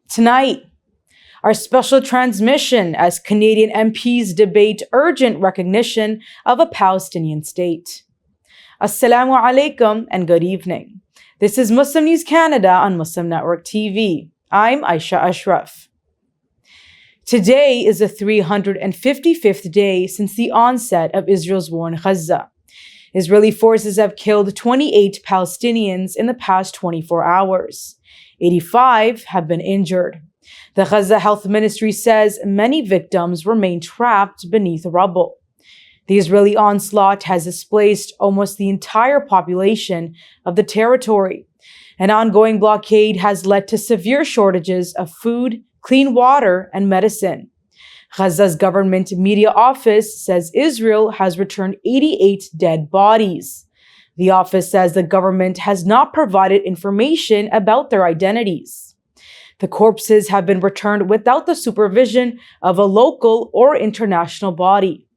Tonight, our special transmission as Canadian MPs debate urgent recognition of a Palestinian state. Assalamu alaikum and good evening. This is Muslim News Canada on Muslim Network TV. I'm Aisha Ashraf. Today is the 355th day since the onset of Israel's war in Gaza. Israeli forces have killed 28 Palestinians in the past 24 hours. 85 have been injured. The Gaza Health Ministry says many victims remain trapped beneath rubble. The Israeli onslaught has displaced almost the entire population of the territory. An ongoing blockade has led to severe shortages of food, clean water, and medicine. Gaza's government media office says Israel has returned 88 dead bodies. The office says the government has not provided information about their identities. The corpses have been returned without the supervision of a local or international body.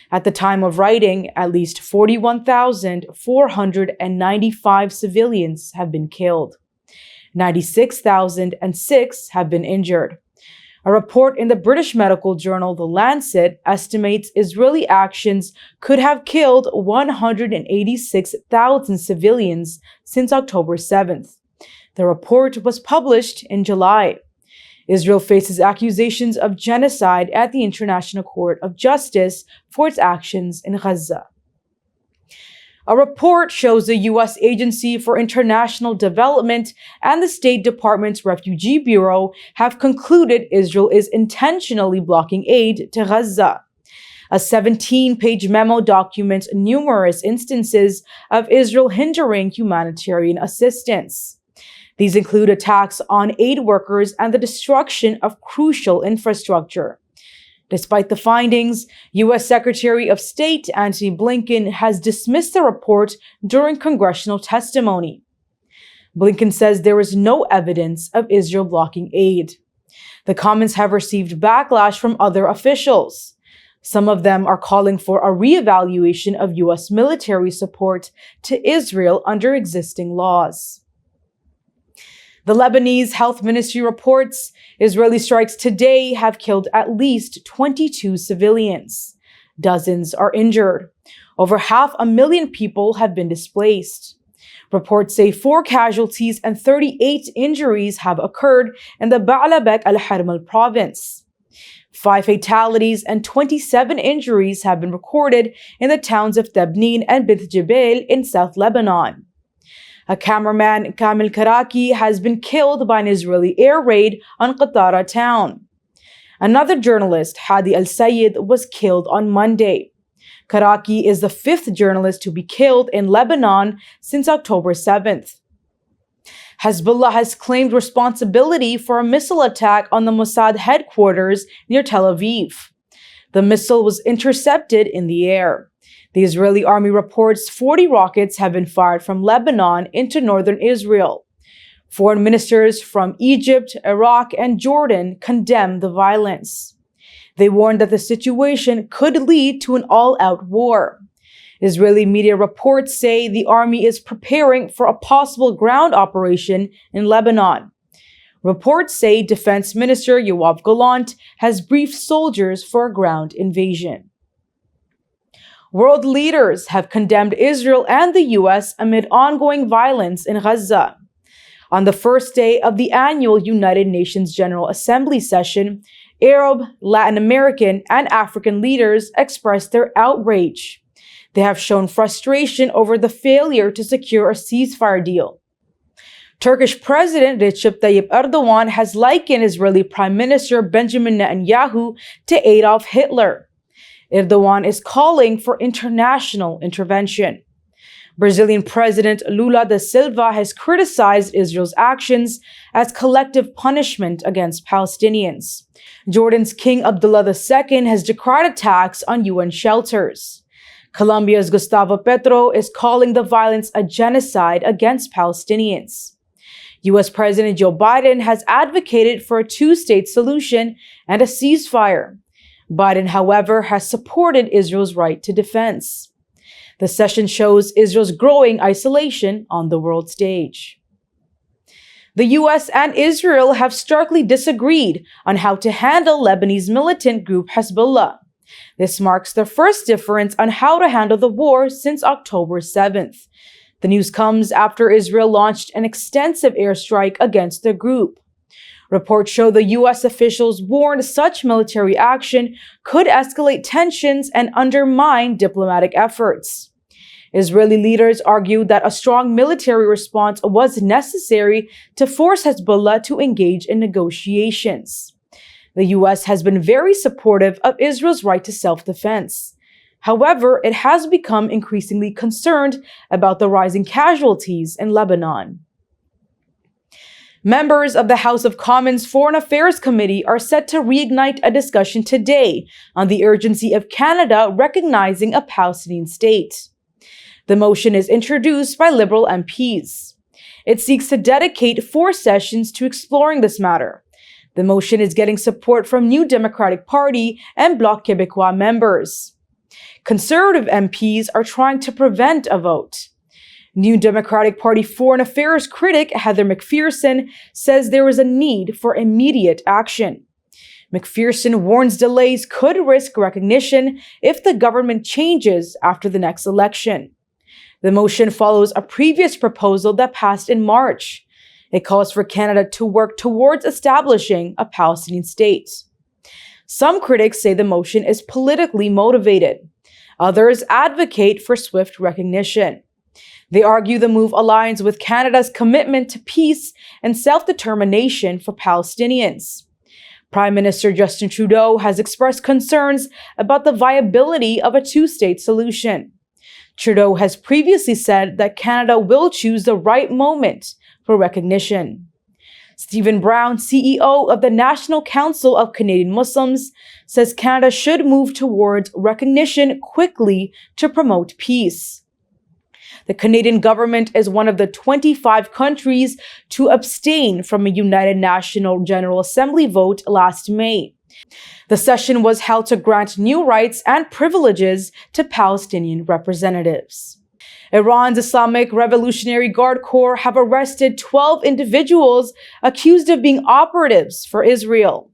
At the time of writing, at least 41,495 civilians have been killed. 96,006 have been injured. A report in the British medical journal The Lancet estimates Israeli actions could have killed 186,000 civilians since October 7th. The report was published in July. Israel faces accusations of genocide at the International Court of Justice for its actions in Gaza. A report shows the U.S. Agency for International Development and the State Department's Refugee Bureau have concluded Israel is intentionally blocking aid to Gaza. A 17-page memo documents numerous instances of Israel hindering humanitarian assistance. These include attacks on aid workers and the destruction of crucial infrastructure. Despite the findings, U.S. Secretary of State Antony Blinken has dismissed the report during congressional testimony. Blinken says there is no evidence of Israel blocking aid. The comments have received backlash from other officials. Some of them are calling for a reevaluation of U.S. military support to Israel under existing laws. The Lebanese Health Ministry reports Israeli strikes today have killed at least 22 civilians. Dozens are injured. Over 500,000 people have been displaced. Reports say 4 casualties and 38 injuries have occurred in the Ba'alabek al-Harmal province. 5 fatalities and 27 injuries have been recorded in the towns of Tabnin and Bith Jebel in South Lebanon. A cameraman, Kamil Karaki, has been killed by an Israeli air raid on Qatara town. Another journalist, Hadi al-Sayed, was killed on Monday. Karaki is the 5th journalist to be killed in Lebanon since October 7th. Hezbollah has claimed responsibility for a missile attack on the Mossad headquarters near Tel Aviv. The missile was intercepted in the air. The Israeli army reports 40 rockets have been fired from Lebanon into northern Israel. Foreign ministers from Egypt, Iraq, and Jordan condemned the violence. They warned that the situation could lead to an all-out war. Israeli media reports say the army is preparing for a possible ground operation in Lebanon. Reports say Defense Minister Yoav Gallant has briefed soldiers for a ground invasion. World leaders have condemned Israel and the U.S. amid ongoing violence in Gaza. On the first day of the annual United Nations General Assembly session, Arab, Latin American, and African leaders expressed their outrage. They have shown frustration over the failure to secure a ceasefire deal. Turkish President Recep Tayyip Erdogan has likened Israeli Prime Minister Benjamin Netanyahu to Adolf Hitler. Erdogan is calling for international intervention. Brazilian President Lula da Silva has criticized Israel's actions as collective punishment against Palestinians. Jordan's King Abdullah II has decried attacks on UN shelters. Colombia's Gustavo Petro is calling the violence a genocide against Palestinians. U.S. President Joe Biden has advocated for a two-state solution and a ceasefire. Biden, however, has supported Israel's right to defense. The session shows Israel's growing isolation on the world stage. The US and Israel have starkly disagreed on how to handle Lebanese militant group Hezbollah. This marks the first difference on how to handle the war since October 7th. The news comes after Israel launched an extensive airstrike against the group. Reports show the US officials warned such military action could escalate tensions and undermine diplomatic efforts. Israeli leaders argued that a strong military response was necessary to force Hezbollah to engage in negotiations. The US has been very supportive of Israel's right to self-defense. However, it has become increasingly concerned about the rising casualties in Lebanon. Members of the House of Commons Foreign Affairs Committee are set to reignite a discussion today on the urgency of Canada recognizing a Palestinian state. The motion is introduced by Liberal MPs. It seeks to dedicate 4 sessions to exploring this matter. The motion is getting support from New Democratic Party and Bloc Québécois members. Conservative MPs are trying to prevent a vote. New Democratic Party Foreign Affairs critic Heather McPherson says there is a need for immediate action. McPherson warns delays could risk recognition if the government changes after the next election. The motion follows a previous proposal that passed in March. It calls for Canada to work towards establishing a Palestinian state. Some critics say the motion is politically motivated. Others advocate for swift recognition. They argue the move aligns with Canada's commitment to peace and self-determination for Palestinians. Prime Minister Justin Trudeau has expressed concerns about the viability of a 2-state solution. Trudeau has previously said that Canada will choose the right moment for recognition. Stephen Brown, CEO of the National Council of Canadian Muslims, says Canada should move towards recognition quickly to promote peace. The Canadian government is one of the 25 countries to abstain from a United Nations General Assembly vote last May. The session was held to grant new rights and privileges to Palestinian representatives. Iran's Islamic Revolutionary Guard Corps have arrested 12 individuals accused of being operatives for Israel.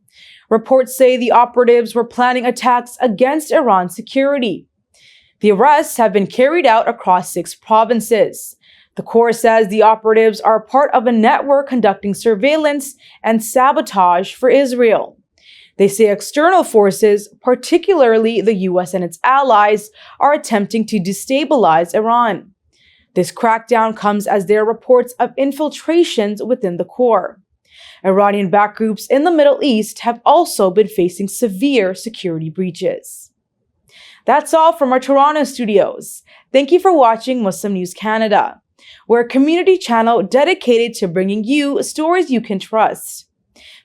Reports say the operatives were planning attacks against Iran's security. The arrests have been carried out across 6 provinces. The Corps says the operatives are part of a network conducting surveillance and sabotage for Israel. They say external forces, particularly the US and its allies, are attempting to destabilize Iran. This crackdown comes as there are reports of infiltrations within the Corps. Iranian-backed groups in the Middle East have also been facing severe security breaches. That's all from our Toronto studios. Thank you for watching Muslim News Canada. We're a community channel dedicated to bringing you stories you can trust.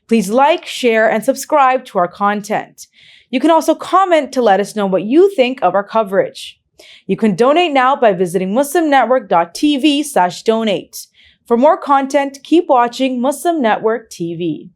Please like, share, and subscribe to our content. You can also comment to let us know what you think of our coverage. You can donate now by visiting muslimnetwork.tv/donate. For more content, keep watching Muslim Network TV.